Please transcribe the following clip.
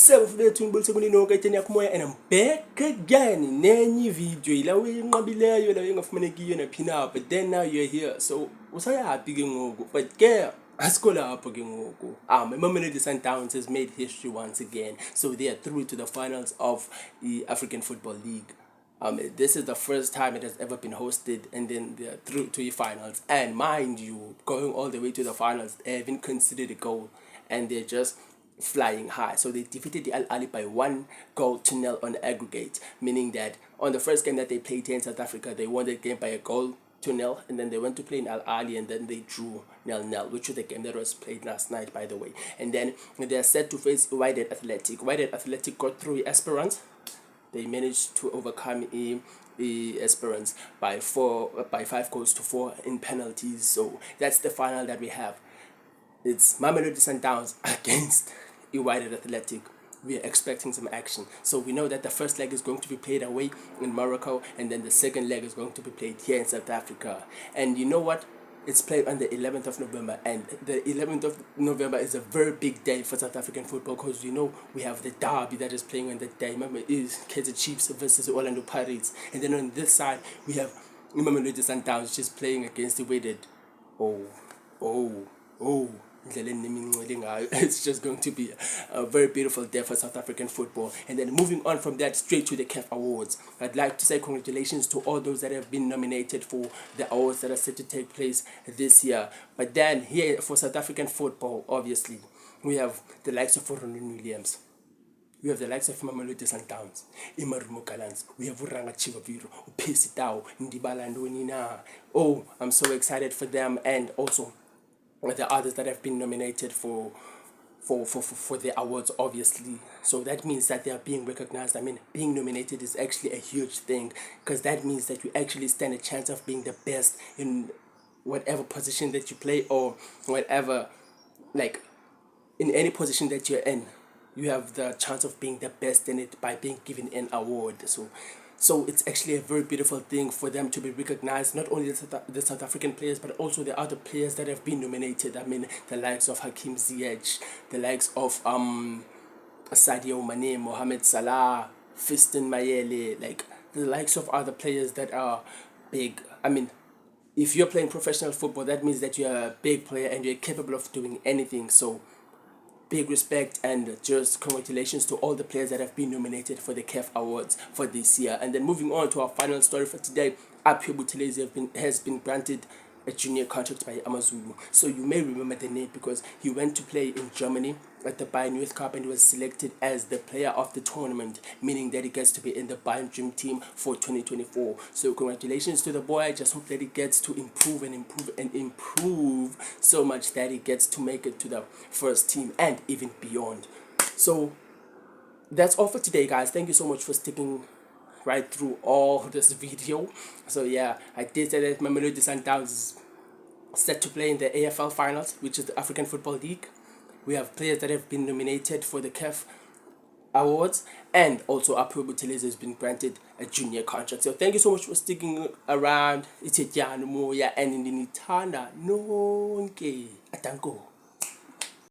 Self-vetting and I'm back again. Nenye video ila uyinqabileyo la engafumanekiyo naphina, but then now you're here. So usayaphi ke ngoku? But ke asikho lapho ke ngoku. Mamelodi Sundowns has made history once again. So they are through to the finals of the African Football League. This is the first time it has ever been hosted, and then they're through to the finals. And mind you, going all the way to the finals, they haven't considered a goal, and they're just flying high. So they defeated the Al Ahly by 1-0 on aggregate, meaning that on the first game that they played here in South Africa, they won the game by 2-0, and then they went to play in Al Ahly, and then they drew 0-0, which was the game that was played last night, by the way. And then they are set to face Wydad Athletic. Wydad Athletic got through Esperance. They managed to overcome Esperance by 5-4 in penalties. So that's the final that we have. It's Mamelodi Sundowns against Wydad Athletic. We are expecting some action. So we know that the first leg is going to be played away in Morocco, and then the second leg is going to be played here in South Africa. And you know what? It's played on the 11th of November, and the 11th of November is a very big day for South African football, because you know we have the derby that is playing on that day. Remember, it is Kaizer Chiefs versus Orlando Pirates, and then on this side we have Mamelodi Sundowns just playing against the Wydad. It's just going to be a very beautiful day for South African football. And then moving on from that straight to the CAFAwards, I'd like to say congratulations to all those that have been nominated for the awards that are set to take place this year. But then here for South African football, obviously we have the likes of Ronwen Williams, we have the likes of Mamelodi Sundowns, Imarumo Gallants, we have Uranga Chivaviro, Upesi Ndibala Ndonina. Oh, I'm so excited for them, and also the others that have been nominated for the awards, obviously. So that means that they are being recognized. I mean, being nominated is actually a huge thing, because that means that you actually stand a chance of being the best in whatever position that you play, or whatever, like in any position that you're in, you have the chance of being the best in it by being given an award. So it's actually a very beautiful thing for them to be recognized, not only the South African players, but also the other players that have been nominated. I mean, the likes of Hakim Ziyech, the likes of Sadio Mane, Mohamed Salah, Fiston Mayele, like the likes of other players that are big. I mean, if you're playing professional football, that means that you're a big player and you're capable of doing anything. So big respect and just congratulations to all the players that have been nominated for the CAFAwards for this year. And then moving on to our final story for today, Aphiwe Buthelezi has been granted a junior contract by Amazulu. So you may remember the name because he went to play in Germany at the Bayern Youth Cup and was selected as the player of the tournament, meaning that he gets to be in the Bayern Dream Team for 2024. So congratulations to the boy. I just hope that he gets to improve and improve and improve so much that he gets to make it to the first team and even beyond. So that's all for today, guys. Thank you so much for sticking right through all this video. So yeah, I did say that Mamelodi Sundowns is set to play in the AFL finals, which is the African Football League. We have players that have been nominated for the CAF awards, and also Aphiwe Buthelezi has been granted a junior contract. So thank you so much for sticking around. It's Moya and Nitanda Nonke Atanko.